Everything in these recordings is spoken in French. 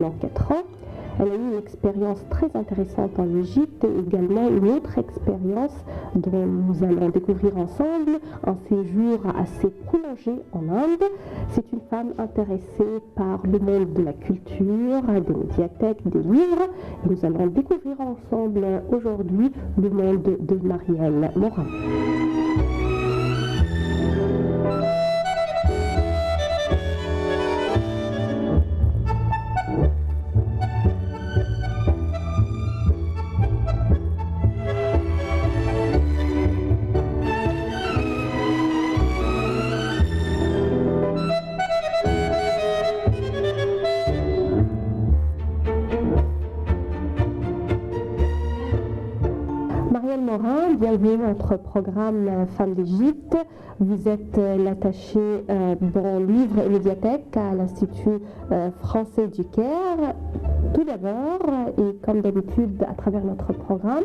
pendant 4 ans. Elle a eu une expérience très intéressante en Égypte et également une autre expérience dont nous allons découvrir ensemble un séjour assez prolongé en Inde. C'est une femme intéressée par le monde de la culture, des médiathèques, des livres. Et nous allons découvrir ensemble aujourd'hui le monde de Marielle Morin. Marielle Morin, bienvenue à notre programme Femmes d'Égypte. Vous êtes l'attachée bon livre et médiathèque à l'Institut français du Caire. Tout d'abord, et comme d'habitude à travers notre programme,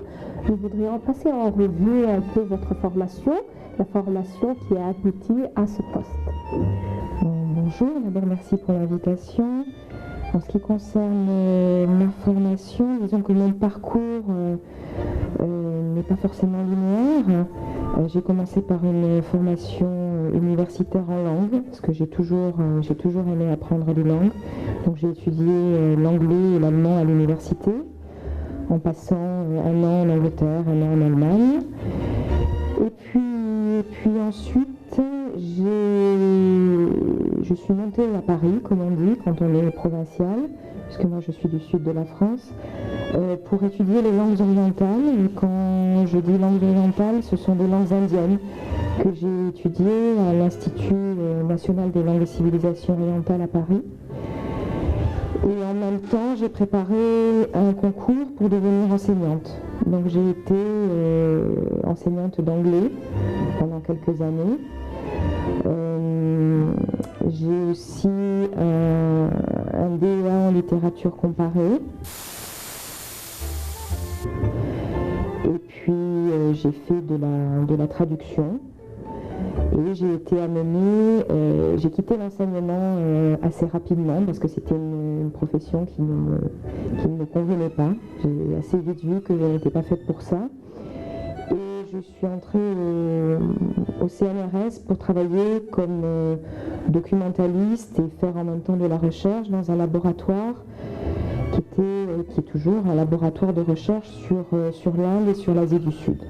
nous voudrions passer en revue un peu votre formation, la formation qui a abouti à ce poste. Bonjour, d'abord merci pour l'invitation. En ce qui concerne ma formation, disons que mon parcours n'est pas forcément linéaire. J'ai commencé par une formation universitaire en langue, parce que j'ai toujours aimé apprendre les langues. Donc j'ai étudié l'anglais et l'allemand à l'université, en passant 1 an en Angleterre, 1 an en Allemagne. Et puis ensuite, je suis montée à Paris, comme on dit, quand on est provincial, puisque moi je suis du sud de la France, pour étudier les langues orientales. Et quand je dis langues orientales, ce sont des langues indiennes que j'ai étudiées à l'Institut national des langues et civilisations orientales à Paris. Et en même temps, j'ai préparé un concours pour devenir enseignante. Donc j'ai été enseignante d'anglais pendant quelques années. J'ai aussi un DEA en littérature comparée. Et puis j'ai fait de la traduction. Et j'ai été amenée, j'ai quitté l'enseignement assez rapidement parce que c'était une profession qui ne me convenait pas. J'ai assez vite vu que je n'étais pas faite pour ça. Et je suis entrée au CNRS pour travailler comme documentaliste et faire en même temps de la recherche dans un laboratoire qui est toujours un laboratoire de recherche sur l'Inde et sur l'Asie du Sud.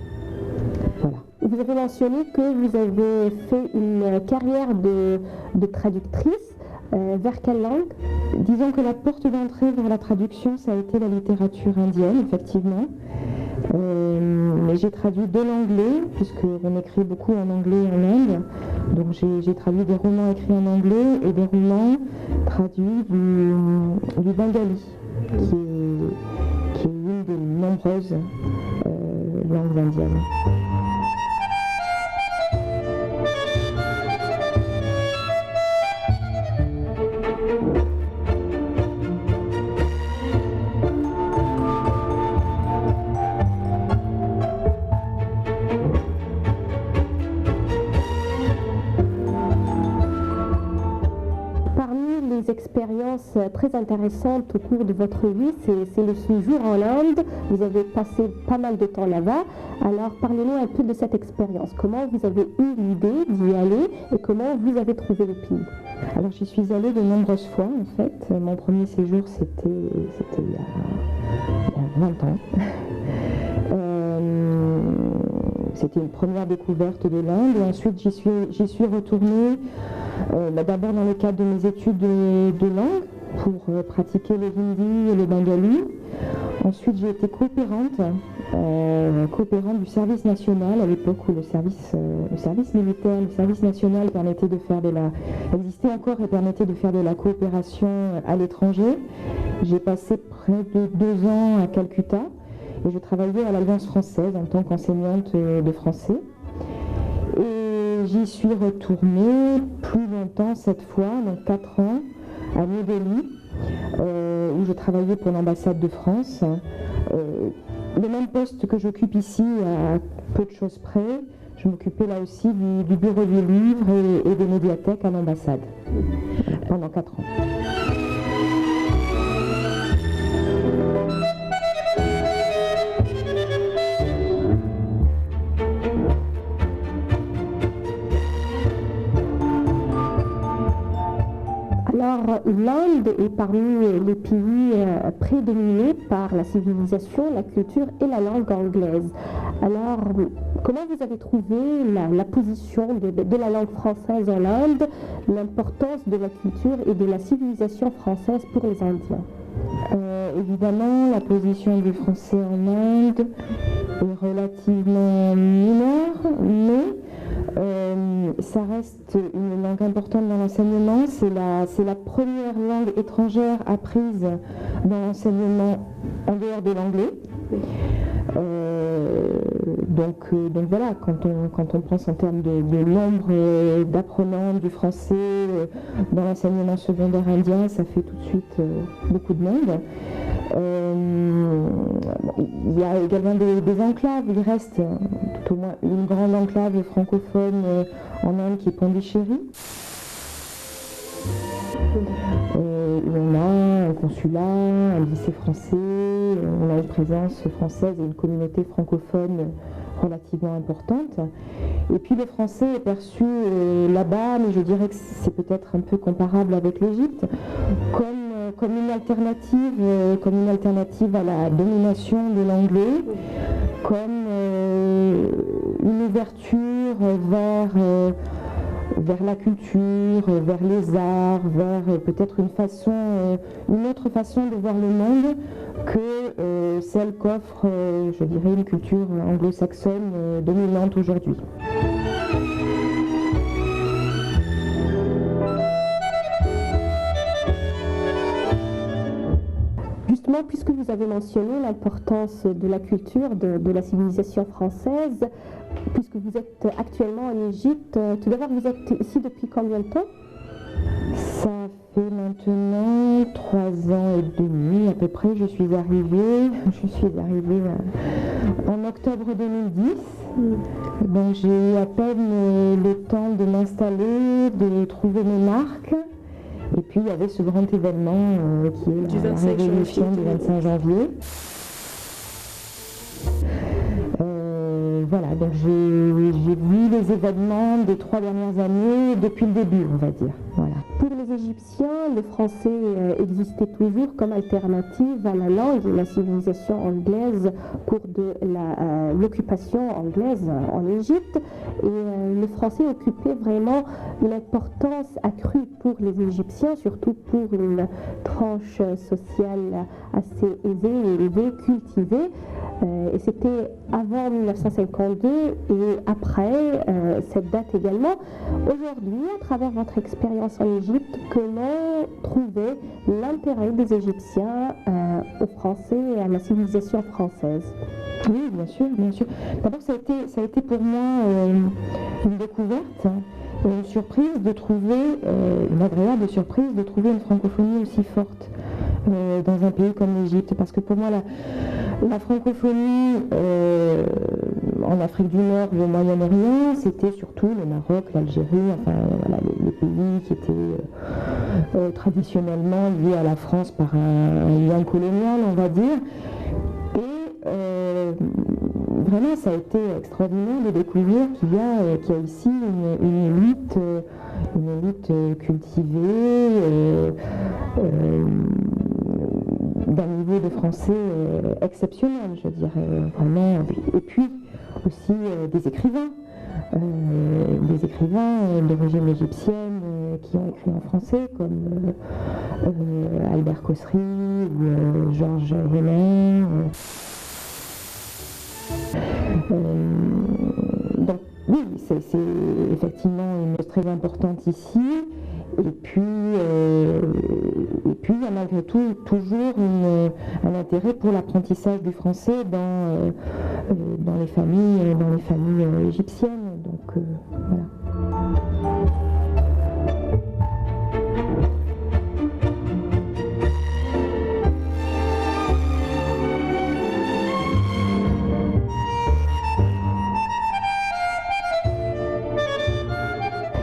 Voilà. Vous avez mentionné que vous avez fait une carrière de traductrice. Vers quelle langue ? Disons que la porte d'entrée vers la traduction, ça a été la littérature indienne, effectivement. Mais j'ai traduit de l'anglais, puisqu'on écrit beaucoup en anglais en Inde. Donc j'ai traduit des romans écrits en anglais et des romans traduits du bengali, qui est une des nombreuses langues indiennes. Expérience très intéressante au cours de votre vie, c'est le séjour en Inde. Vous avez passé pas mal de temps là-bas. Alors parlez-nous un peu de cette expérience. Comment vous avez eu l'idée d'y aller et comment vous avez trouvé le pays ? Alors j'y suis allée de nombreuses fois en fait. Mon premier séjour c'était il y a 20 ans. C'était une première découverte de l'Inde et ensuite j'y suis retournée d'abord dans le cadre de mes études de langue pour pratiquer le hindi et le bengali. Ensuite j'ai été coopérante du service national à l'époque où le service militaire, le service national permettait de faire existait encore et permettait de faire de la coopération à l'étranger. J'ai passé près de 2 ans à Calcutta. Et je travaillais à l'Alliance française en tant qu'enseignante de français. Et j'y suis retournée plus longtemps cette fois, donc 4 ans, à New Delhi, où je travaillais pour l'ambassade de France. Le même poste que j'occupe ici, à peu de choses près, je m'occupais là aussi du bureau du livre et des médiathèques à l'ambassade pendant 4 ans. l'Inde est parmi les pays prédominés par la civilisation, la culture et la langue anglaise. Alors, comment vous avez trouvé la position de la langue française en Inde, l'importance de la culture et de la civilisation française pour les Indiens? Évidemment, la position du français en Inde est relativement mineure, mais ça reste une langue importante dans l'enseignement. C'est la première langue étrangère apprise dans l'enseignement en dehors de l'anglais. Donc voilà, quand on pense en termes de nombre d'apprenants du français dans l'enseignement secondaire indien, ça fait tout de suite beaucoup de monde. Il y a également des enclaves, il reste tout au moins une grande enclave francophone en Inde qui est Pondichéry. Où on a un consulat, un lycée français, on a une présence française et une communauté francophone relativement importante. Et puis le français est perçu là-bas, mais je dirais que c'est peut-être un peu comparable avec l'Égypte, comme une alternative à la domination de l'anglais, comme une ouverture vers la culture, vers les arts, vers peut-être une autre façon de voir le monde que celle qu'offre, je dirais, une culture anglo-saxonne dominante aujourd'hui. Justement, puisque vous avez mentionné l'importance de la culture, de la civilisation française, puisque vous êtes actuellement en Égypte, tout d'abord, vous êtes ici depuis combien de temps? Ça fait maintenant 3 ans et demi à peu près. Je suis arrivée en octobre 2010. Donc j'ai eu à peine le temps de m'installer, de trouver mes marques. Et puis il y avait ce grand événement qui est la révolution du 25 janvier. Voilà, donc j'ai vu les événements des 3 dernières années depuis le début, on va dire. Voilà. Pour les Égyptiens, le français existait toujours comme alternative à la langue et la civilisation anglaise au cours de l'occupation anglaise en Égypte. Et le français occupait vraiment une importance accrue pour les Égyptiens, surtout pour une tranche sociale assez aisée, élevée, cultivée. Et c'était avant 1952 et après cette date également. Aujourd'hui, à travers votre expérience en Égypte, comment trouver l'intérêt des Égyptiens au français et à la civilisation française? Oui, bien sûr, bien sûr. D'abord, ça a été pour moi une découverte, une surprise de trouver, une agréable surprise de trouver une francophonie aussi forte dans un pays comme l'Égypte. Parce que pour moi, la francophonie en Afrique du Nord et au Moyen-Orient, c'était surtout le Maroc, l'Algérie, enfin voilà, les pays qui étaient traditionnellement liés à la France par un lien colonial, on va dire. Et vraiment, ça a été extraordinaire de découvrir qu'il y a ici une élite cultivée, d'un niveau de français exceptionnel, je dirais, vraiment. Et puis aussi des écrivains d'origine égyptienne qui ont écrit en français, comme Albert Kosri ou Georges Hénin. Donc oui, c'est effectivement une chose très importante ici. Et puis il y a malgré tout toujours un intérêt pour l'apprentissage du français dans les familles égyptiennes. Donc voilà.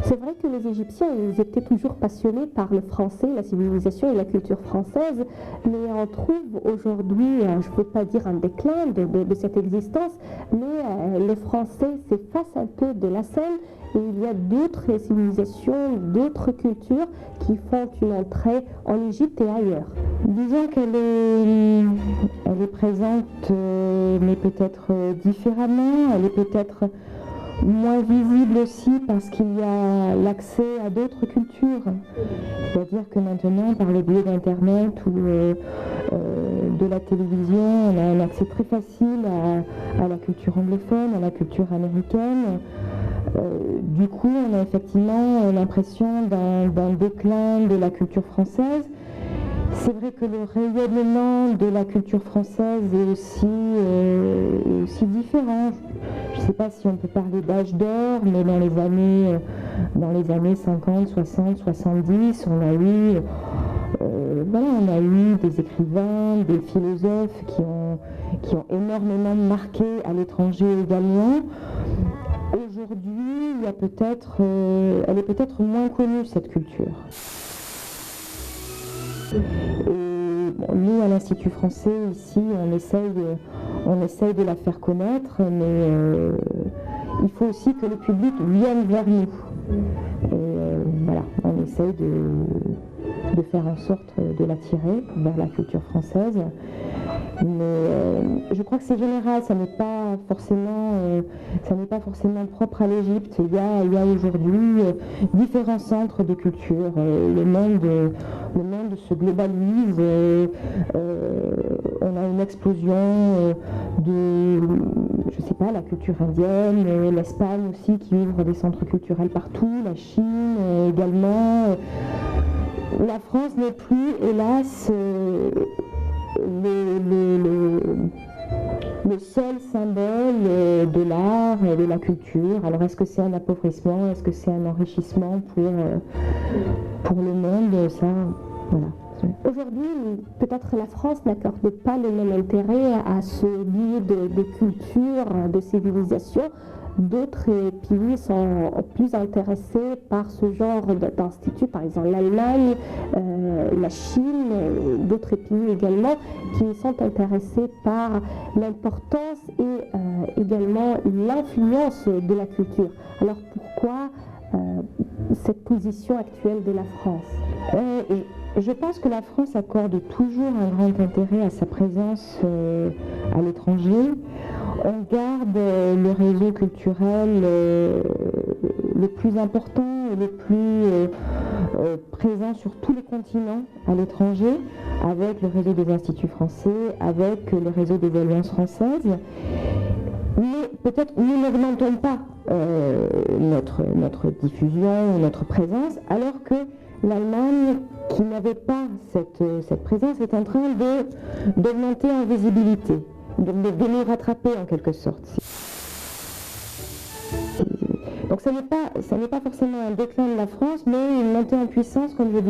C'est vrai que les Égyptiens, ils étaient toujours passionnés par le français, la civilisation et la culture française, mais on trouve aujourd'hui, je ne veux pas dire un déclin de cette existence, mais les Français s'effacent un peu de la scène et il y a d'autres civilisations, d'autres cultures qui font une entrée en Égypte et ailleurs. Disons qu'elle est présente, mais peut-être différemment, elle est peut-être moins visible aussi parce qu'il y a l'accès à d'autres cultures. C'est-à-dire que maintenant, par le biais d'Internet ou de la télévision, on a un accès très facile à la culture anglophone, à la culture américaine. Du coup, on a effectivement l'impression d'un déclin de la culture française. C'est vrai que le rayonnement de la culture française est aussi différent. Je ne sais pas si on peut parler d'âge d'or, mais dans les années 50, 60, 70, on a eu des écrivains, des philosophes qui ont énormément marqué à l'étranger également. Aujourd'hui, elle est peut-être moins connue, cette culture. Et bon, nous, à l'Institut français, ici, on essaye de la faire connaître, mais il faut aussi que le public vienne vers nous. Et voilà, on essaye de faire en sorte de l'attirer vers la culture française. Mais je crois que c'est général, ça n'est pas forcément propre à l'Égypte. Il y a aujourd'hui différents centres de culture. Le monde se globalise. On a une explosion la culture indienne, l'Espagne aussi qui ouvre des centres culturels partout, la Chine également. La France n'est plus, hélas, le seul symbole de l'art et de la culture. Alors est-ce que c'est un appauvrissement, est-ce que c'est un enrichissement pour le monde? Ça, voilà. Aujourd'hui, peut-être la France n'accorde pas le même intérêt à ce lieu de culture, de civilisation. D'autres pays sont plus intéressés par ce genre d'instituts, par exemple l'Allemagne, la Chine, d'autres pays également, qui sont intéressés par l'importance et également l'influence de la culture. Alors pourquoi cette position actuelle de la France? Je pense que la France accorde toujours un grand intérêt à sa présence à l'étranger. On garde le réseau culturel le plus important et le plus présent sur tous les continents à l'étranger, avec le réseau des instituts français, avec le réseau des alliances françaises. Mais peut-être nous n'augmentons pas notre diffusion, notre présence, alors que l'Allemagne, qui n'avait pas cette présence, est en train d'augmenter en visibilité, de nous rattraper en quelque sorte. Donc ça n'est pas forcément un déclin de la France, mais une montée en puissance, comme je dis.